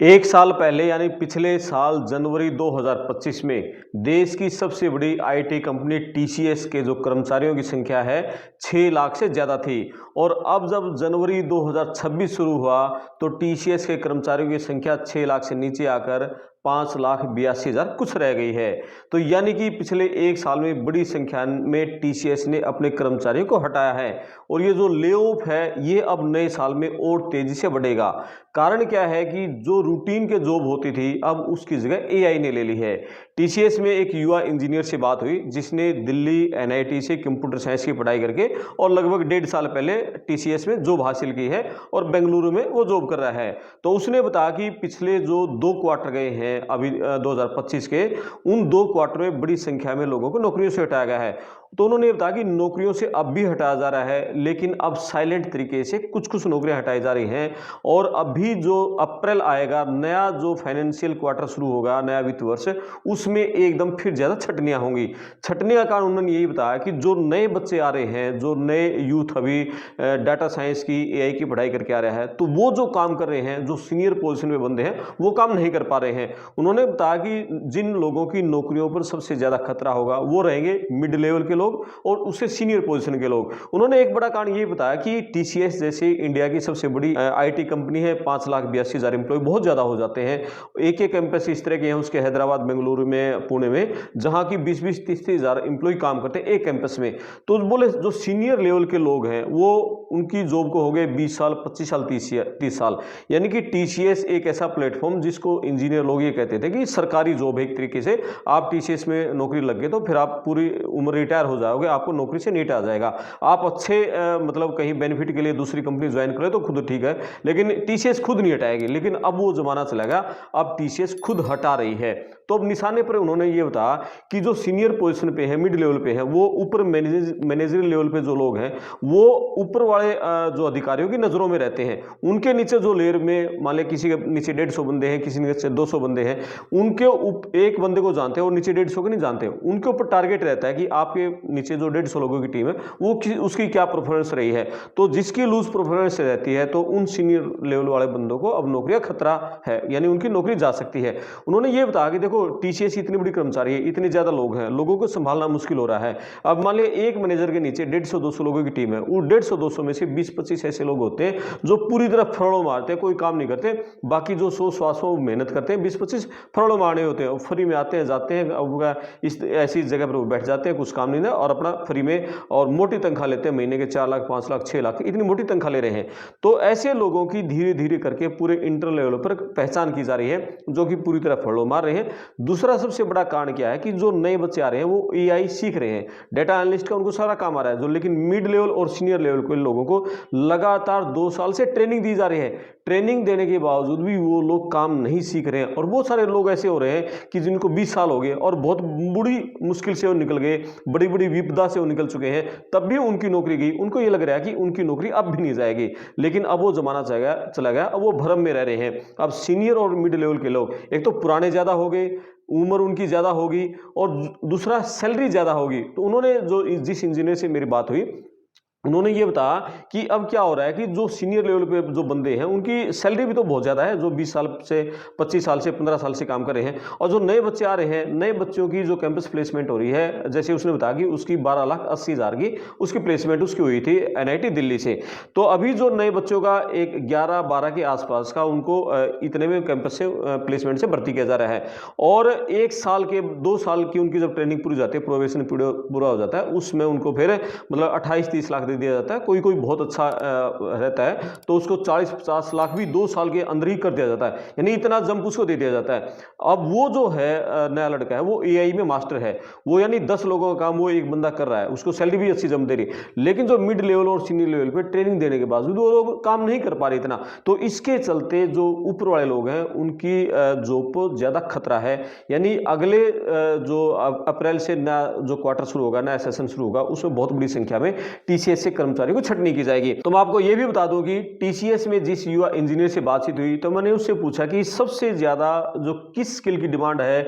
एक साल पहले यानी पिछले साल जनवरी 2025 में देश की सबसे बड़ी आईटी कंपनी टीसीएस के जो कर्मचारियों की संख्या है 6 लाख से ज़्यादा थी। और अब जब जनवरी 2026 शुरू हुआ तो टीसीएस के कर्मचारियों की संख्या 6 लाख से नीचे आकर 5,82,000 कुछ रह गई है। तो यानी कि पिछले एक साल में बड़ी संख्या में टीसीएस ने अपने कर्मचारियों को हटाया है और ये जो ले ऑफ है ये अब नए साल में और तेजी से बढ़ेगा। कारण क्या है कि जो रूटीन के जॉब होती थी अब उसकी जगह एआई ने ले ली है। टीसीएस में एक युवा इंजीनियर से बात हुई जिसने दिल्ली एनआईटी से कंप्यूटर साइंस की पढ़ाई करके और लगभग 1.5 साल पहले टीसीएस में जॉब हासिल की है और बेंगलुरु में वो जॉब कर रहा है। तो उसने बताया कि पिछले जो 2 क्वार्टर गए हैं अभी 2025 के, उन 2 क्वार्टर में बड़ी संख्या में लोगों को नौकरियों से हटाया गया है। तो उन्होंने बताया कि नौकरियों से अब भी हटाया जा रहा है, लेकिन अब साइलेंट तरीके से कुछ कुछ नौकरियां हटाई जा रही हैं। और अभी जो अप्रैल आएगा, नया जो फाइनेंशियल क्वार्टर शुरू होगा, नया वित्त वर्ष, उसमें एकदम फिर ज़्यादा छटनियां होंगी। छटनी का कारण उन्होंने यही बताया कि जो नए बच्चे आ रहे हैं, जो नए यूथ अभी डाटा साइंस की एआई की पढ़ाई करके आ रहा है, तो वो जो काम कर रहे हैं, जो सीनियर पोजीशन में बंदे हैं, वो काम नहीं कर पा रहे हैं। उन्होंने बताया कि जिन लोगों की नौकरियों पर सबसे ज़्यादा खतरा होगा वो रहेंगे मिड लेवल के लोग और उससे सीनियर पोजीशन के लोग। उन्होंने एक बड़ा कारण ये बताया कि टीसीएस जैसे इंडिया की सबसे बड़ी आईटी कंपनी है, 5,82,000 एम्प्लॉय बहुत ज़्यादा हो जाते हैं। एक एक कैंपस इस तरह के हैं उसके, हैदराबाद, बेंगलुरु में, पुणे में, जहाँ की 20-20, 30-30 हज़ार एम्प्लॉय काम करते हैं एक कैंपस में। तो बोले जो सीनियर लेवल के लोग हैं वो उनकी जॉब को हो गए 20 साल, 25 साल, 30 साल। यानी कि टीसीएस एक ऐसा प्लेटफॉर्म जिसको इंजीनियर लोग ये कहते थे कि सरकारी जॉब है एक तरीके से। आप टीसीएस में नौकरी लग गए तो फिर आप पूरी उम्र रिटायर हो जाओगे, आपको नौकरी से नहीं हटाया जाएगा। आप अच्छे मतलब कहीं बेनिफिट के लिए दूसरी कंपनी ज्वाइन करें तो खुद ठीक है, लेकिन टीसीएस खुद नहीं हटाएगी। लेकिन अब वो जमाना चला गया, अब टीसीएस खुद हटा रही है। तो अब निशाने पर उन्होंने ये बताया कि जो सीनियर पोजीशन पे है, मिड लेवल पे है, वो ऊपर मैनेजर लेवल पे जो लोग हैं वो ऊपर वाले जो अधिकारियों की नजरों में रहते हैं। उनके नीचे जो लेयर में मान लिया किसी के नीचे 150 बंदे हैं, किसी के नीचे 200 बंदे हैं, उनके एक बंदे को जानते हैं और नीचे 150 को नहीं जानते। उनके ऊपर टारगेट रहता है कि आपके नीचे जो 150 लोगों की टीम है वो उसकी क्या परफॉर्मेंस रही है। तो जिसकी लूज परफॉर्मेंस रहती है तो उन सीनियर लेवल वाले बंदों को अब नौकरियां खतरा है, यानी उनकी नौकरी जा सकती है। उन्होंने ये बताया कि देखो टीसीएस इतनी बड़ी कर्मचारी है, इतने ज्यादा लोग हैं, लोगों को संभालना मुश्किल हो रहा है। अब मान लिया एक मैनेजर के नीचे 150-200 लोगों की टीम है, वो 150-200 में से 20-25 ऐसे लोग होते हैं जो पूरी तरह फरड़ों मारते हैं, कोई काम नहीं करते। बाकी जो 100-100 मेहनत करते हैं, 20-25 फरड़ों मारने होते हैं, फ्री में आते हैं जाते हैं, अब इस ऐसी जगह पर बैठ जाते हैं, कुछ काम नहीं है और अपना फ्री में और मोटी तनख्वाह लेते हैं, महीने के 4 लाख, 5 लाख, 6 लाख, इतनी मोटी तनख्वाह ले रहे हैं। तो ऐसे लोगों की धीरे धीरे करके पूरे इंटर लेवल पर पहचान की जा रही है जो कि पूरी तरह फरड़ों मार रहे हैं। दूसरा सबसे बड़ा कारण क्या है कि जो नए बच्चे आ रहे हैं वो एआई सीख रहे हैं, डेटा एनालिस्ट का उनको सारा काम आ रहा है, जो लेकिन मिड लेवल और सीनियर लेवल के लोगों को लगातार 2 साल से ट्रेनिंग दी जा रही है। ट्रेनिंग देने के बावजूद भी वो लोग काम नहीं सीख रहे हैं और बहुत सारे लोग ऐसे हो रहे हैं कि जिनको 20 साल हो गए और बहुत बुरी मुश्किल से वो निकल गए, बड़ी बड़ी विपदा से वो निकल चुके हैं, तब भी उनकी नौकरी गई। उनको ये लग रहा है कि उनकी नौकरी अब भी नहीं जाएगी, लेकिन अब वो जमाना चला गया, अब वो भ्रम में रह रहे हैं। अब सीनियर और मिड लेवल के लोग एक तो पुराने ज्यादा हो गए, उम्र उनकी ज़्यादा होगी और दूसरा सैलरी ज़्यादा होगी। तो उन्होंने जो जिस इंजीनियर से मेरी बात हुई उन्होंने ये बताया कि अब क्या हो रहा है कि जो सीनियर लेवल पे जो बंदे हैं उनकी सैलरी भी तो बहुत ज़्यादा है, जो 20 साल से, 25 साल से, 15 साल से काम कर रहे हैं। और जो नए बच्चे आ रहे हैं, नए बच्चों की जो कैंपस प्लेसमेंट हो रही है, जैसे उसने बताया कि उसकी 12,80,000 की उसकी प्लेसमेंट उसकी हुई थी एनआईटी दिल्ली से। तो अभी जो नए बच्चों का एक 11-12 के आसपास का उनको इतने में कैंपस से प्लेसमेंट से भर्ती किया जा रहा है। और 1 साल के 2 साल की उनकी जब ट्रेनिंग पूरी जाती है, प्रोबेशन पीरियड पूरा हो जाता है, उसमें उनको फिर मतलब 28-30 लाख दे दिया जाता है। कोई कोई बहुत अच्छा रहता है तो उसको 40-50 लाख भी 2 साल के अंदर ही कर दिया जाता है, यानी इतना जंप उसको दे दिया जाता है। अब वो जो है नया लड़का है वो एआई में मास्टर है, वो यानी 10 लोगों का काम वो एक बंदा कर रहा है, उसको सैलरी भी अच्छी जम दे रही है। लेकिन जो मिड लेवल और सीनियर लेवल पे ट्रेनिंग देने के बावजूद वो लोग काम नहीं कर पा रहे इतना। तो इसके चलते जो ऊपर वाले लोग हैं उनकी जॉब को ज्यादा खतरा है। यानी अगले जो अप्रैल से नया जो क्वार्टर शुरू होगा, नया सेशन शुरू होगा, उसमें बहुत बड़ी संख्या में टीसीएस से कर्मचारी को छटनी की जाएगी। तो मैं आपको यह भी बता दूं कि टीसीएस में जिस युवा इंजीनियर से बातचीत हुई तो मैंने उससे पूछा कि सबसे ज्यादा जो किस स्किल की डिमांड है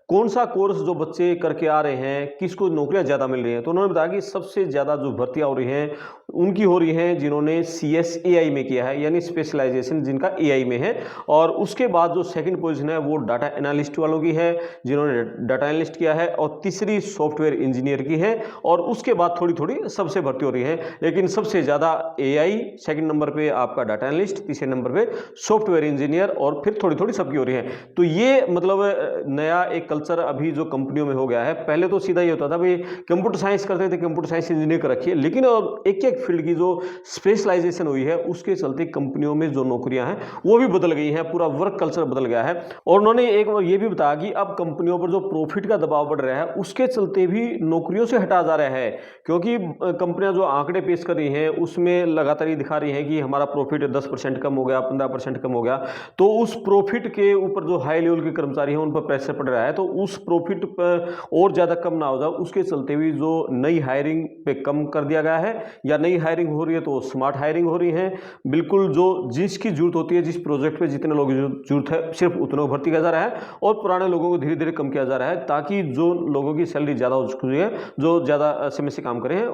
कौन सा कोर्स जो बच्चे करके आ रहे हैं, किसको नौकरियां ज़्यादा मिल रही हैं, तो उन्होंने बताया कि सबसे ज़्यादा जो भर्तियां हो रही हैं उनकी हो रही हैं जिन्होंने CSAI में किया है, यानी स्पेशलाइजेशन जिनका AI में है। और उसके बाद जो सेकंड पोजीशन है वो डाटा एनालिस्ट वालों की है जिन्होंने डाटा एनालिस्ट किया है, और तीसरी सॉफ्टवेयर इंजीनियर की है, और उसके बाद थोड़ी थोड़ी सबसे भर्ती हो रही है। लेकिन सबसे ज़्यादा AI, सेकंड नंबर पे आपका डाटा एनालिस्ट, तीसरे नंबर पे सॉफ्टवेयर इंजीनियर, और फिर थोड़ी थोड़ी सबकी हो रही है। तो ये मतलब नया एक कल्चर अभी जो कंपनियों में हो गया है। पहले तो सीधा ये होता था भाई कंप्यूटर साइंस करते थे, कंप्यूटर साइंस इंजीनियर कर रखिए, लेकिन अब एक एक फील्ड की जो स्पेशलाइजेशन हुई है उसके चलते कंपनियों में जो नौकरियां हैं वो भी बदल गई हैं, पूरा वर्क कल्चर बदल गया है। और उन्होंने एक बार ये भी बताया कि अब कंपनियों पर जो प्रॉफिट का दबाव बढ़ रहा है उसके चलते भी नौकरियों से हटा जा रहा है, क्योंकि कंपनियां जो आंकड़े पेश कर रही हैं उसमें लगातार ये दिखा रही हैं कि हमारा प्रॉफिट 10% कम हो गया, 15% कम हो गया। तो उस प्रॉफिट के ऊपर जो हाई लेवल के कर्मचारी हैं उन पर प्रेशर पड़ रहा है, तो उस प्रॉफिट पर और ज़्यादा कम ना हो जाए उसके चलते भी जो नई हायरिंग पे कम कर दिया गया है, या नई हायरिंग हो रही है तो स्मार्ट हायरिंग हो रही है। बिल्कुल जो जिसकी जरूरत होती है, जिस प्रोजेक्ट पे जितने लोगों की जरूरत है सिर्फ उतनों को भर्ती किया जा रहा है, और पुराने लोगों को धीरे धीरे कम किया जा रहा है, ताकि जो लोगों की सैलरी ज़्यादा हो चुकी है, जो ज़्यादा समय से काम कर रहे हैं,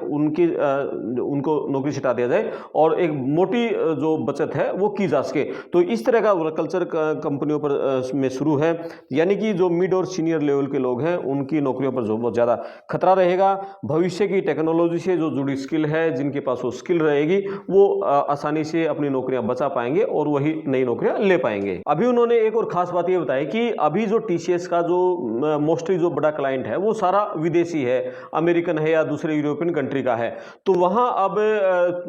उनको नौकरी से हटा दिया जाए और एक मोटी जो बचत है वो की जा सके। तो इस तरह का वर्क कल्चर कंपनियों पर में शुरू है, यानी कि जो मिड और सीनियर लेवल के लोग हैं उनकी नौकरियों पर जो बहुत ज़्यादा खतरा रहेगा। भविष्य की टेक्नोलॉजी से जो जुड़ी स्किल है, जिनके पास वो स्किल रहेगी, वो आसानी से अपनी नौकरियां बचा पाएंगे और वही नई नौकरियां ले पाएंगे। अभी उन्होंने एक और खास बात ये बताई कि अभी जो TCS का जो मोस्टली जो बड़ा क्लाइंट है वो सारा विदेशी है, अमेरिकन है या दूसरे यूरोपियन कंट्री का है। तो वहाँ अब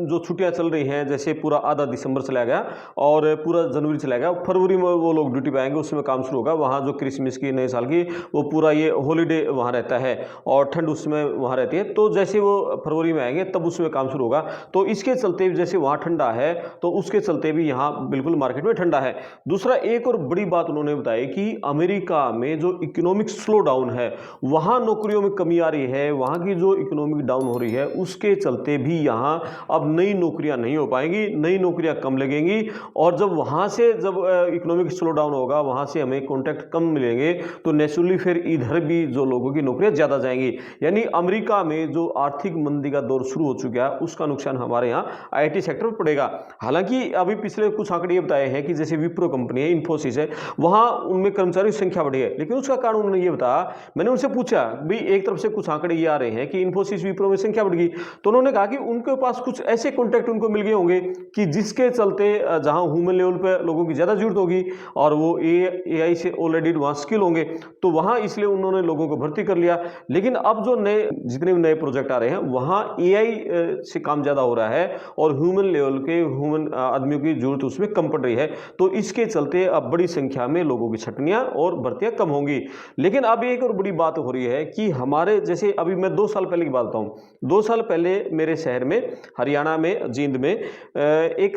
जो छुट्टियां चल रही हैं, जैसे पूरा आधा दिसंबर चला गया और पूरा जनवरी चला गया, फरवरी में वो लोग ड्यूटी पे आएंगे, उसमें काम शुरू होगा। वहाँ जो क्रिसमस की, नए साल की, वो पूरा ये हॉलीडे वहाँ रहता है और ठंड उसमें वहाँ रहती है। तो जैसे वो फरवरी में आएंगे तब उसमें काम शुरू होगा। तो इसके चलते जैसे वहाँ ठंडा है तो उसके चलते भी यहाँ बिल्कुल मार्केट में ठंडा है। दूसरा एक और बड़ी बात उन्होंने बताई कि अमेरिका में जो इकोनॉमिक स्लो डाउन है, वहाँ नौकरियों में कमी आ रही है, वहाँ की जो इकोनॉमिक डाउन हो रही है उसके चलते भी यहाँ अब नई नौकरियां नहीं हो पाएंगी, नई नौकरियां कम लगेंगी। और जब वहाँ से जब इकोनॉमिक स्लो डाउन होगा, वहाँ से हमें कॉन्ट्रैक्ट कम मिलेंगे, तो नेचुरली फिर इधर भी जो लोगों की नौकरियां ज़्यादा जाएंगी। यानी अमेरिका में जो आर्थिक मंदी का दौर शुरू हो चुका है उसका नुकसान हमारे यहाँ IT सेक्टर पर पड़ेगा। हालांकि अभी पिछले कुछ आंकड़े ये बताए हैं कि जैसे विप्रो कंपनी है, इन्फोसिस है, वहाँ उनमें कर्मचारियों की संख्या बढ़ी है, लेकिन उसका कारण उन्होंने ये बताया, मैंने उनसे पूछा भाई एक तरफ से कुछ आंकड़े ये आ रहे हैं कि इन्फोसिस विप्रो में संख्या बढ़ गई, तो उन्होंने कहा कि उनके पास कुछ ऐसे कॉन्ट्रैक्ट उनको मिल गए होंगे कि जिसके चलते जहां ह्यूमन लेवल पे लोगों की ज़्यादा जरूरत होगी और वो AI से ऑलरेडी एडवांस स्किल होंगे, तो वहां इसलिए उन्होंने लोगों को भर्ती कर लिया। लेकिन अब जो नए जितने भी नए प्रोजेक्ट आ रहे हैं वहां AI से काम ज़्यादा हो रहा है और ह्यूमन लेवल के ह्यूमन आदमियों की जरूरत उसमें कम पड़ रही है। तो इसके चलते अब बड़ी संख्या में लोगों की छटनियां और भर्तियां कम होंगी। लेकिन अब एक और बड़ी बात हो रही है कि हमारे जैसे अभी मैं 2 साल पहले की बात बताऊं, 2 साल पहले मेरे शहर में, हरियाणा में, जींद में एक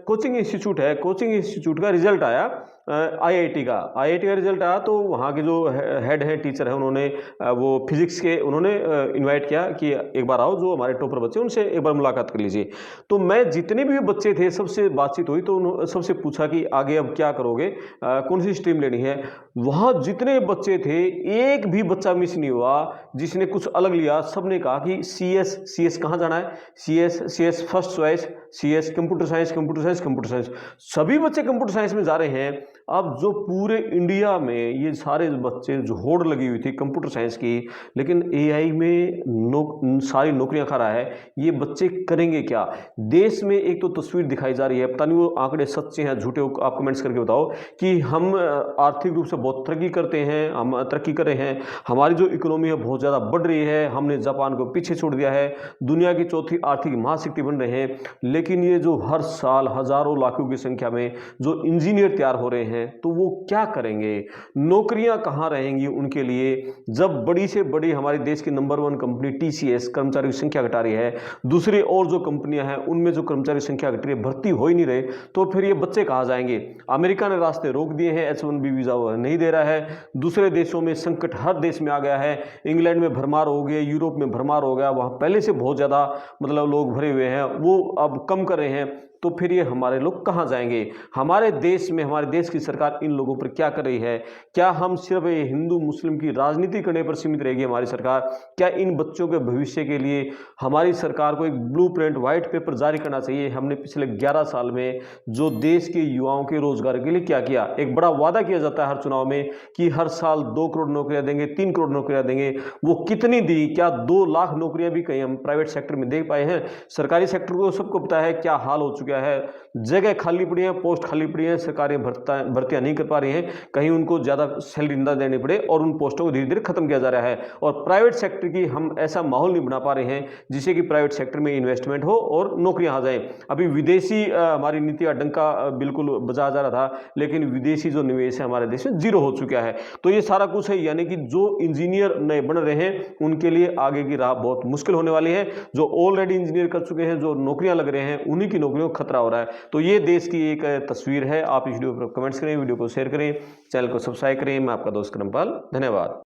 कोचिंग इंस्टीट्यूट है, कोचिंग इंस्टीट्यूट का रिजल्ट आया, IIT का रिजल्ट आया। तो वहाँ के जो हेड है, टीचर है, उन्होंने वो फिजिक्स के उन्होंने इनवाइट किया कि एक बार आओ, जो हमारे टॉपर बच्चे उनसे एक बार मुलाकात कर लीजिए। तो मैं जितने भी बच्चे थे सबसे बातचीत हुई, तो सबसे पूछा कि आगे अब क्या करोगे, कौन सी स्ट्रीम लेनी है। वहाँ जितने बच्चे थे एक भी बच्चा मिस नहीं हुआ जिसने कुछ अलग लिया। सबने कहा कि CS कहाँ जाना है, CS first choice, CS computer science, computer science, computer science. सभी बच्चे कंप्यूटर साइंस में जा रहे हैं। अब जो पूरे इंडिया में ये सारे बच्चे जो होड़ लगी हुई थी कंप्यूटर साइंस की, लेकिन AI में सारी नौकरियां खा रहा है, ये बच्चे करेंगे क्या। देश में एक तो तस्वीर दिखाई जा रही है, पता नहीं वो आंकड़े सच्चे हैं झूठे, आप कमेंट्स करके बताओ, कि हम आर्थिक रूप से बहुत तरक्की करते हैं, हम तरक्की कर रहे हैं, हमारी जो इकोनॉमी है बहुत ज़्यादा बढ़ रही है, हमने जापान को पीछे छोड़ दिया है, दुनिया की चौथी आर्थिक महाशक्ति बन रहे हैं। लेकिन ये जो हर साल हजारों लाखों की संख्या में जो इंजीनियर तैयार हो रहे हैं, तो वो क्या करेंगे, नौकरियां कहां रहेंगी उनके लिए, जब बड़ी से बड़ी हमारे देश की नंबर 1 कंपनी TCS कर्मचारी की संख्या घटा रही है, दूसरी और जो कंपनियां हैं उनमें जो कर्मचारी संख्या घट रही है, भर्ती हो ही नहीं रहे, तो फिर ये बच्चे कहां जाएंगे। अमेरिका ने रास्ते रोक दिए हैं, H1B वीजा नहीं दे रहा है, दूसरे देशों में संकट हर देश में आ गया है, इंग्लैंड में भरमार हो गए, यूरोप में भरमार हो गया, वहां पहले से बहुत ज्यादा मतलब लोग भरे हुए हैं, वो अब कम कर रहे हैं। तो फिर ये हमारे लोग कहाँ जाएंगे? हमारे देश में हमारे देश की सरकार इन लोगों पर क्या कर रही है? क्या हम सिर्फ ये हिंदू मुस्लिम की राजनीति करने पर सीमित रहेगी हमारी सरकार? क्या इन बच्चों के भविष्य के लिए हमारी सरकार को एक ब्लूप्रिंट व्हाइट पेपर जारी करना चाहिए? हमने पिछले 11 साल में जो देश के युवाओं के रोजगार के लिए क्या किया? एक बड़ा वादा किया जाता है हर चुनाव में कि हर साल 2 करोड़ नौकरियां देंगे, 3 करोड़ नौकरियां देंगे। वो कितनी दी? क्या 2 लाख नौकरियां भी कहीं हम प्राइवेट सेक्टर में दे पाए हैं? सरकारी सेक्टर को सबको पता है क्या हाल हो चुका है। जगह खाली पड़ी है, पोस्ट खाली पड़ी है, सरकारें भर्तियां नहीं कर पा रही हैं। कहीं उनको ज़्यादा सैलरी ना देनी पड़े और उन पोस्टों को धीरे धीरे खत्म किया जा रहा है। और प्राइवेट सेक्टर की हम ऐसा माहौल नहीं बना पा रहे हैं जिससे कि प्राइवेट सेक्टर में इन्वेस्टमेंट हो और नौकरियां आ जाएं। अभी विदेशी हमारी नीति का डंका बिल्कुल बजाया जा रहा था, लेकिन विदेशी जो निवेश है हमारे देश में जीरो हो चुका है। तो ये सारा कुछ है, यानी कि जो इंजीनियर नए बन रहे हैं उनके लिए आगे की राह बहुत मुश्किल होने वाली है। जो ऑलरेडी इंजीनियर कर चुके हैं, जो नौकरियां लग रहे हैं, उन्हीं की नौकरियों को खतरा हो रहा है। तो ये देश की एक तस्वीर है। आप इस वीडियो पर कमेंट्स करें, वीडियो को शेयर करें, चैनल को सब्सक्राइब करें। मैं आपका दोस्त करमपाल, धन्यवाद।